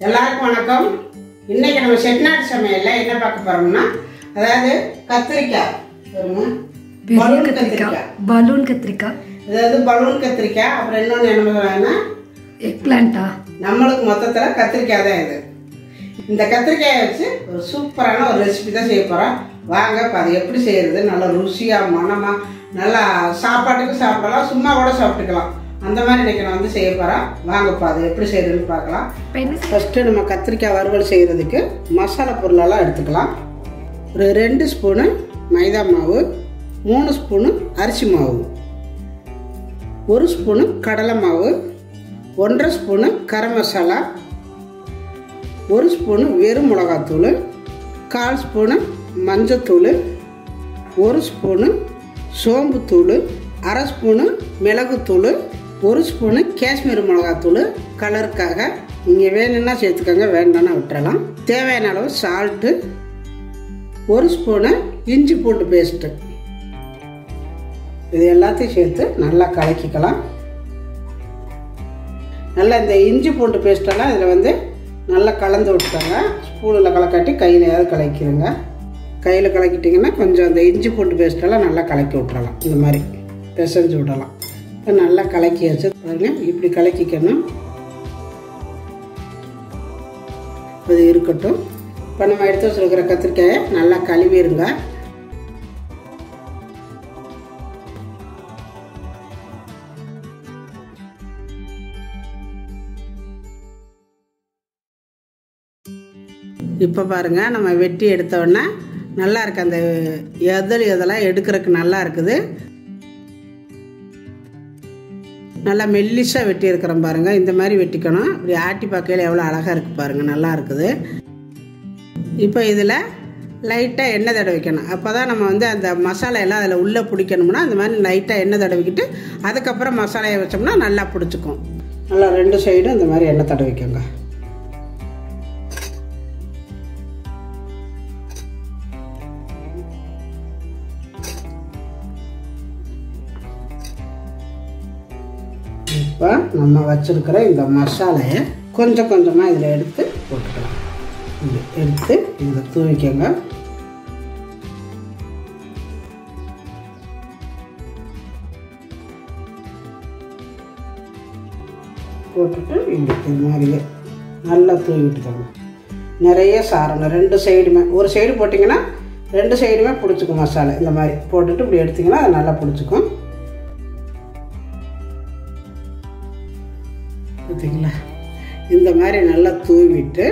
எல்லாருக்கும் வணக்கம். இன்னைக்கு நம்ம செட்டிநாடு சமையல்ல என்ன பார்க்க போறோம்னா, அதாவது கத்திரிக்காய் பலூன் கத்திரிக்காய், அதாவது பலூன் கத்திரிக்காய். அப்புறம் இன்னொன்று என்ன சொல்றாங்கன்னா எக்பிளான்டா. நம்மளுக்கு மொத்தத்தில் கத்திரிக்காய் தான் இது. இந்த கத்திரிக்காயை வச்சு ஒரு சூப்பரான ஒரு ரெசிபி தான் செய்ய போகிறோம். வாங்க இப்போ அதை எப்படி செய்யறது, நல்லா ருசியாக மனமாக நல்லா சாப்பாட்டுக்கு சாப்பிடலாம், சும்மா கூட சாப்பிட்டுக்கலாம். அந்த மாதிரி இன்றைக்கி நான் வந்து செய்ய போகிறேன். வாங்கப்பா அதை எப்படி செய்யறதுன்னு பார்க்கலாம். ஃபஸ்ட்டு நம்ம கத்திரிக்காய் வறுவல் செய்கிறதுக்கு மசாலா பொருளெல்லாம் எடுத்துக்கலாம். ஒரு 2 ஸ்பூனு மைதா மாவு, 3 ஸ்பூனு அரிசி மாவு, 1 ஸ்பூனு கடலை மாவு, 1.5 ஸ்பூனு கரம் மசாலா, 1 ஸ்பூனு வெறும் மிளகாத்தூள், 1/4 ஸ்பூனு மஞ்சத்தூள், 1 ஸ்பூனு சோம்புத்தூள், 1/2 ஸ்பூனு மிளகுத்தூள், 1 ஸ்பூனு காஷ்மீர் மிளகாத்தூள் கலருக்காக. நீங்கள் வேணும்னா சேர்த்துக்கோங்க, வேண்டாம்னா விட்டுறலாம். தேவையான அளவு சால்ட்டு, 1 ஸ்பூனு இஞ்சி பூண்டு பேஸ்ட்டு. இது எல்லாத்தையும் சேர்த்து நல்லா கலக்கிக்கலாம். நல்லா இந்த இஞ்சி பூண்டு பேஸ்ட்டெல்லாம் இதில் வந்து நல்லா கலந்து விட்டுக்கோங்க. ஸ்பூனில் கலக்காட்டி கையிலையாவது கலக்கிடுங்க. கையில் கலக்கிட்டிங்கன்னா கொஞ்சம் அந்த இஞ்சி பூண்டு பேஸ்ட்டெல்லாம் நல்லா கலக்கி விட்டுறலாம். இந்த மாதிரி பிசைஞ்சு விடலாம். இப்போ நல்லா கலக்கி வச்சு பாருங்க, இப்படி கலக்கிக்கணும். அது இருக்கட்டும். இப்போ நம்ம எடுத்து வச்சுருக்கிற கத்திரிக்காயை நல்லா கழுவிடுங்க. இப்போ பாருங்கள், நம்ம வெட்டி எடுத்தோடனே நல்லா இருக்குது. அந்த இதெல்லாம் எடுக்கிறதுக்கு நல்லா இருக்குது. நல்லா மெல்லிஸாக வெட்டி இருக்கிறோம் பாருங்கள். இந்த மாதிரி வெட்டிக்கணும். இப்படி ஆட்டி பார்க்கையில் எவ்வளோ அழகாக இருக்குது பாருங்கள், நல்லா இருக்குது. இப்போ இதில் லைட்டாக எண்ணெய் தடவிக்கணும். அப்போ தான் நம்ம வந்து அந்த மசாலா எல்லாம் அதில் உள்ளே பிடிக்கணும்னா அந்த மாதிரி லைட்டாக எண்ணெய் தடவிக்கிட்டு அதுக்கப்புறம் மசாலையை வச்சோம்னா நல்லா பிடிச்சிக்கும். நல்லா 2 சைடும் இந்த மாதிரி எண்ணெய் தடவிக்கோங்க. இப்போ நம்ம வச்சுருக்கிற இந்த மசாலையை கொஞ்சம் கொஞ்சமாக இதில் எடுத்து போட்டுக்கலாம். எடுத்து இதில் தூவிக்கங்க. போட்டுட்டு இந்த மாதிரியே நல்லா தூவி விட்டுக்கோங்க. நிறைய சாரணும் 2 சைடுமே. ஒரு சைடு போட்டிங்கன்னா 2 சைடுமே பிடிச்சிக்கும் மசாலா. இந்த மாதிரி போட்டுட்டு இப்படி எடுத்திங்கன்னா அது நல்லா பிடிச்சிக்கும். பார்த்தீங்களா? இந்த மாதிரி நல்லா தூவிட்டு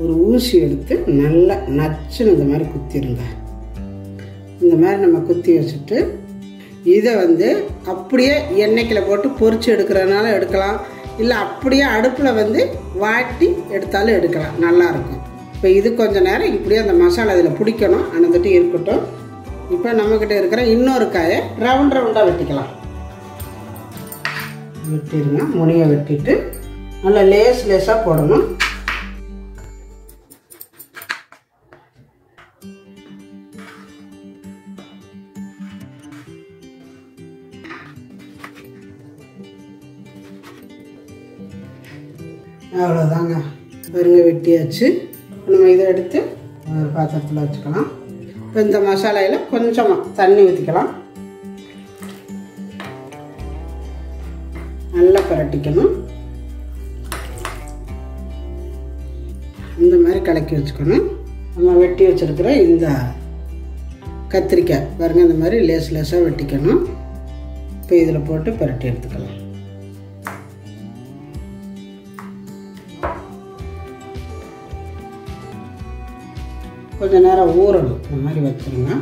ஒரு ஊசி எடுத்து நல்லா நச்சுன்னு இந்த மாதிரி குத்திடுங்க. இந்த மாதிரி நம்ம குத்தி வச்சுட்டு இதை வந்து அப்படியே எண்ணெய்க்கில் போட்டு பொரிச்சு எடுக்கிறதுனால எடுக்கலாம், இல்லை அப்படியே அடுப்பில் வந்து வாட்டி எடுத்தாலும் எடுக்கலாம், நல்லாயிருக்கும். இப்போ இது கொஞ்சம் நேரம் இப்படியே அந்த மசாலா இதில் பிடிக்கணும். அனந்துட்டு இருக்கட்டும். இப்போ நம்மக்கிட்ட இருக்கிற இன்னொரு காயை ரவுண்டாக வெட்டிக்கலாம். வெட்டிடுங்க. முனியை வெட்டிட்டு நல்லா லேஸாக போடணும். அவ்வளோதாங்க. பாருங்க, வெட்டியாச்சு. நம்ம இதை எடுத்து ஒரு பாத்திரத்தில் வச்சுக்கலாம். இப்போ இந்த மசாலையில் கொஞ்சமாக தண்ணி ஊற்றிக்கலாம். நல்லா பரட்டிக்கணும். இந்த மாதிரி கலக்கி வச்சுக்கணும். நம்ம வெட்டி வச்சுருக்கிற இந்த கத்திரிக்காய் பாருங்கள், இந்த மாதிரி லேஸாக வெட்டிக்கணும். இப்போ இதில் போட்டு பரட்டி எடுத்துக்கலாம். கொஞ்சம் நேரம் ஊறணும். இந்த மாதிரி வச்சுருங்க.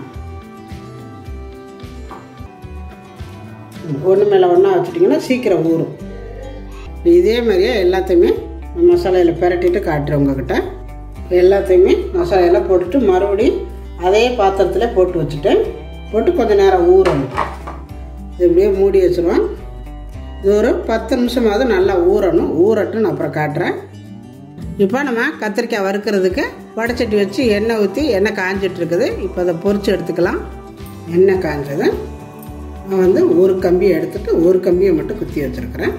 ஒன்று மேலே ஒன்றா வச்சுட்டிங்கன்னா சீக்கிரம் ஊறும். இதே மாதிரியே எல்லாத்தையுமே மசாலையில் பரட்டிட்டு காட்டுறேன் உங்ககிட்ட. எல்லாத்தையுமே மசாலையெல்லாம் போட்டுட்டு மறுபடியும் அதே பாத்திரத்தில் போட்டு வச்சுட்டேன். போட்டு கொஞ்சம் நேரம் ஊறணும். இது இப்படியே மூடி வச்சுருவேன். இது ஒரு 10 நிமிஷமாவது நல்லா ஊறணும். ஊறட்டும், நான் அப்புறம் காட்டுறேன். இப்போ நம்ம கத்திரிக்காய் வறுக்கிறதுக்கு வடைச்சட்டி வச்சு எண்ணெய் ஊற்றி எண்ணெய் காஞ்சிட்டு இருக்குது. இப்போ அதை பொரித்து எடுத்துக்கலாம். எண்ணெய் காஞ்சது நான் வந்து ஒரு கம்பியை எடுத்துட்டு ஒரு கம்பியை மட்டும் குத்தி வச்சுருக்கிறேன்.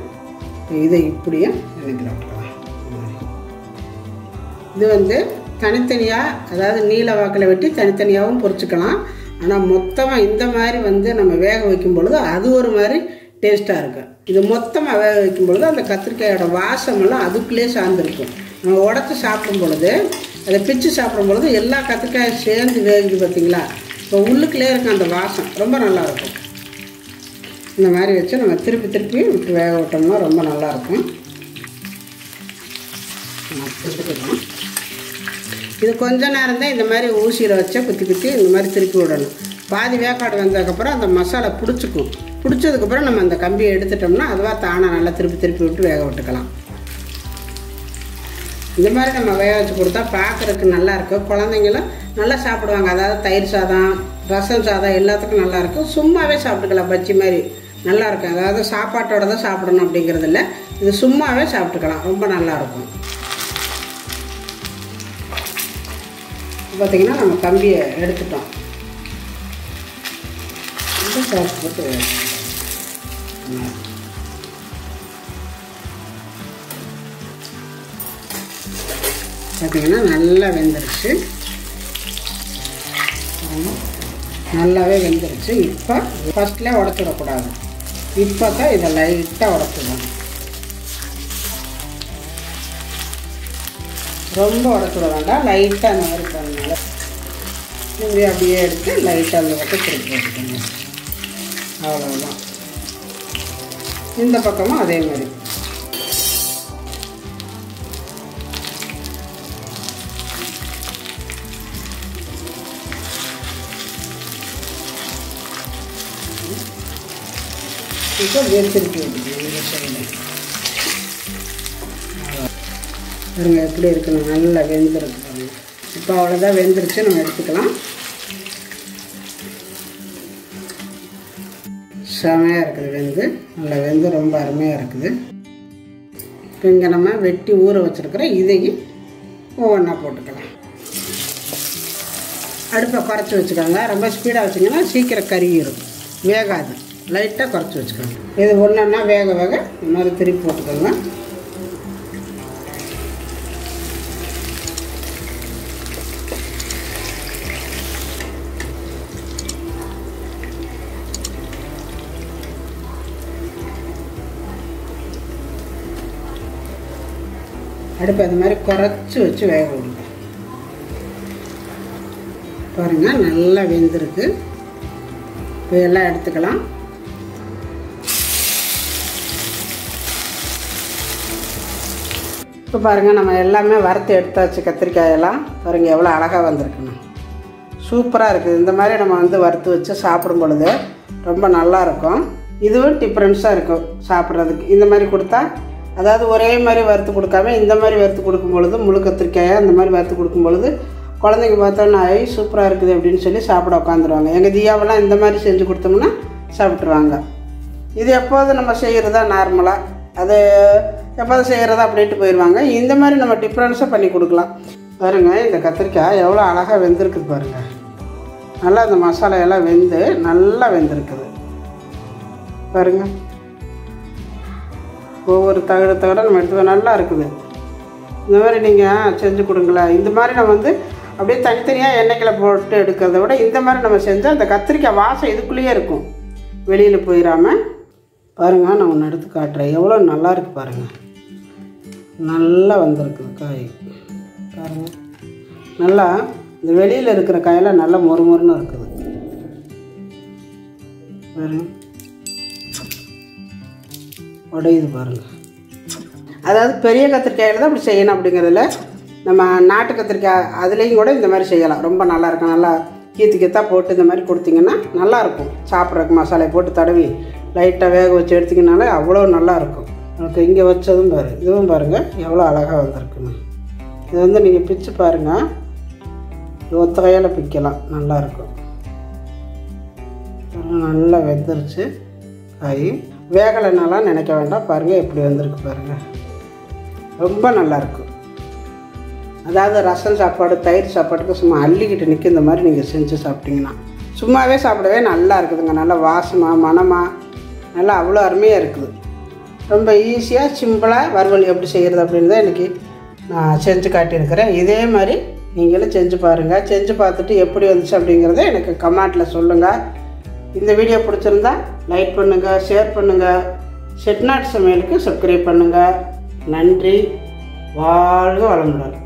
இதை இப்படியே எண்ணெய்ல விட்டுக்கலாம். இது வந்து தனித்தனியாக, அதாவது நீல வாக்கில் வெட்டி தனித்தனியாகவும் பொரிச்சுக்கலாம். ஆனால் மொத்தமாக இந்த மாதிரி வந்து நம்ம வேக வைக்கும் பொழுது அது ஒரு மாதிரி டேஸ்ட்டாக இருக்கும். இது மொத்தமாக வேக வைக்கும் பொழுது அந்த கத்திரிக்காயோட வாசமெல்லாம் அதுக்குள்ளேயே சார்ந்திருக்கும். நம்ம உடச்சி சாப்பிடும் பொழுது, அதை பிச்சு சாப்பிடும் பொழுது எல்லா கத்திரிக்காயும் சேர்ந்து வேகுது பார்த்திங்களா. இப்போ உள்ளுக்குள்ளே இருக்கும் அந்த வாசம் ரொம்ப நல்லாயிருக்கும். இந்த மாதிரி வச்சு நம்ம திருப்பி திருப்பி விட்டு வேக விட்டோம்னா ரொம்ப நல்லாயிருக்கும். இது கொஞ்ச நேரம் தான் இந்த மாதிரி ஊசியில் வச்சா குத்தி குத்தி இந்த மாதிரி திருப்பி விடணும். பாதி வேக்காடு வந்ததுக்கப்புறம் அந்த மசாலா பிடிச்சிக்கும். பிடிச்சதுக்கப்புறம் நம்ம அந்த கம்பியை எடுத்துட்டோம்னா அதுவாக தானாக நல்லா திருப்பி திருப்பி விட்டு வேக விட்டுக்கலாம். இந்த மாதிரி நம்ம வேக வச்சு கொடுத்தா பார்க்குறதுக்கு நல்லாயிருக்கும். குழந்தைங்களும் நல்லா சாப்பிடுவாங்க. அதாவது தயிர் சாதம், ரசம் சாதம் எல்லாத்துக்கும் நல்லாயிருக்கும். சும்மாவே சாப்பிட்டுக்கலாம். பஜ்ஜி மாதிரி நல்லாயிருக்கும். அதாவது சாப்பாட்டோட தான் சாப்பிடணும் அப்படிங்கிறது இல்லை, இது சும்மாவே சாப்பிட்டுக்கலாம். ரொம்ப நல்லாயிருக்கும். பார்த்திங்கன்னா நம்ம கம்பியை எடுத்துட்டோம். சாப்பிட்டு போட்டு பார்த்திங்கன்னா நல்லா வெந்துருச்சு. நல்லாவே வெந்துருச்சு. இப்போ ஃபஸ்ட்டில் உடச்சிடக்கூடாது. இப்போ தான் இதை லைட்டாக உடச்சிடணும். ரொம்ப உடச்சிட வேண்டாம், லைட்டாக அந்த மாதிரி பண்ணனால இப்படி அப்படியே எடுத்து லைட்டாக அந்த பக்கம் திருப்பி போட்டுக்கோங்க. அவ்வளோதான். இந்த பக்கமும் அதே மாதிரி. இப்போ திருப்பி விட்டுக்கோங்க. பாருங்க எப்படி இருக்குன்னு நல்லா வெந்துருக்கு பாருங்க. இப்போ அவ்வளோதான் வெந்துருச்சு, நம்ம எடுத்துக்கலாம். செமையாக இருக்குது. வெந்து நல்லா வெந்து ரொம்ப அருமையாக இருக்குது. இப்போ இங்கே நம்ம வெட்டி ஊற வச்சுருக்கிற இதையும் ஒவ்வொன்றா போட்டுக்கலாம். அடுப்பை குறைச்சி வச்சுக்கோங்க. ரொம்ப ஸ்பீடாக வச்சிங்கன்னா சீக்கிரம் கருகிடும், வேகாது. லைட்டாக குறைச்சி வச்சுக்கோங்க. இது ஒன்றா வேக வேக இந்த மாதிரி திருப்பி போட்டுக்கோங்க. அடுப்பு அது மாதிரி குறைச்சி வச்சு வேக விடுங்க. பாருங்கள் நல்லா வெந்திருக்கு. இப்போ எல்லாம் எடுத்துக்கலாம். இப்போ பாருங்கள் நம்ம எல்லாமே வறுத்து எடுத்தாச்சு. கத்திரிக்காயெல்லாம் பாருங்கள் எவ்வளோ அழகாக வந்திருக்குன்னு. சூப்பராக இருக்குது. இந்த மாதிரி நம்ம வந்து வறுத்து வச்சு சாப்பிடும் பொழுது ரொம்ப நல்லாயிருக்கும். இதுவும் டிஃப்ரென்ஸாக இருக்கும் சாப்பிட்றதுக்கு. இந்த மாதிரி கொடுத்தா, அதாவது ஒரே மாதிரி வறுத்து கொடுக்காம இந்த மாதிரி வறுத்து கொடுக்கும் பொழுது, முழு கத்திரிக்காயை அந்த மாதிரி வறுத்து கொடுக்கும் பொழுது குழந்தைங்க பார்த்தோன்னா சூப்பராக இருக்குது அப்படின்னு சொல்லி சாப்பிட உட்காந்துருவாங்க. எங்கள் தியாவெல்லாம் இந்த மாதிரி செஞ்சு கொடுத்தோம்னா சாப்பிட்ருவாங்க. இது எப்போதும் நம்ம செய்கிறதா நார்மலாக, அது எப்போதும் செய்கிறதா அப்படின்ட்டு போயிடுவாங்க. இந்த மாதிரி நம்ம டிஃப்ரென்ஸாக பண்ணி கொடுக்கலாம். பாருங்கள் இந்த கத்திரிக்காய் எவ்வளோ அழகாக வெந்திருக்குது பாருங்கள். நல்லா இந்த மசாலையெல்லாம் வெந்து நல்லா வெந்திருக்குது பாருங்கள். ஒவ்வொரு தகட நம்ம எடுத்து நல்லா இருக்குது. இந்த மாதிரி நீங்கள் செஞ்சு கொடுங்களேன். இந்த மாதிரி நம்ம வந்து அப்படியே தனித்தனியாக எண்ணெய்க்கில் போட்டு எடுக்கிறத விட இந்த மாதிரி நம்ம செஞ்சால் அந்த கத்திரிக்காய் வாசம் இதுக்குள்ளேயே இருக்கும், வெளியில் போயிடாமல். பாருங்கள் நான் ஒன்று எடுத்து காட்டுறேன். எவ்வளோ நல்லா இருக்குது பாருங்கள். நல்லா வந்திருக்குது காய் பாருங்கள். நல்லா இந்த வெளியில் இருக்கிற காயெல்லாம் நல்லா மொறுமொறுன்னு இருக்குது பாருங்கள். உடையுது பாருங்கள். அதாவது பெரிய கத்திரிக்காயில் தான் இப்படி செய்யணும் அப்படிங்கிறதுல, நம்ம நாட்டு கத்திரிக்காய் அதுலேயும் கூட இந்த மாதிரி செய்யலாம். ரொம்ப நல்லாயிருக்கும். நல்லா கீத்து போட்டு இந்த மாதிரி கொடுத்திங்கன்னா நல்லாயிருக்கும் சாப்பிட்றதுக்கு. மசாலையை போட்டு தடவி லைட்டாக வேக வச்சு எடுத்திங்கனாலே அவ்வளோ நல்லாயிருக்கும். எனக்கு இங்கே வச்சதும் பாரு, இதுவும் பாருங்கள் எவ்வளோ அழகாக வந்திருக்குன்னு. இது வந்து நீங்கள் பிச்சு பாருங்கள், ஒத்த கையால் பிக்கலாம், நல்லாயிருக்கும். நல்லா வெந்துருச்சு காய். வேகலைனாலாம் நினைக்க வேண்டாம். பாருங்கள் எப்படி வந்திருக்கு பாருங்கள், ரொம்ப நல்லாயிருக்கும். அதாவது ரசம் சாப்பாடு, தயிர் சாப்பாட்டுக்கு சும்மா அள்ளிக்கிட்டு நிற்க இந்த மாதிரி நீங்கள் செஞ்சு சாப்பிட்டிங்கன்னா சும்மாவே சாப்பிடவே நல்லா இருக்குதுங்க. நல்லா வாசமாக மணமாக நல்லா அவ்வளோ அருமையாக இருக்குது. ரொம்ப ஈஸியாக சிம்பிளாக வறுவல் எப்படி செய்கிறது அப்படின்னு தான் எனக்கு நான் செஞ்சு காட்டியிருக்கிறேன். இதே மாதிரி நீங்களும் செஞ்சு பாருங்கள். செஞ்சு பார்த்துட்டு எப்படி வந்துச்சு அப்படிங்கிறத எனக்கு கமெண்ட்டில் சொல்லுங்கள். இந்த வீடியோ பிடிச்சிருந்தா லைக் பண்ணுங்கள், ஷேர் பண்ணுங்கள், செட்டிநாட்டு சமையலுக்கு சப்ஸ்கிரைப் பண்ணுங்கள். நன்றி. வாழ்க வளமுடன்.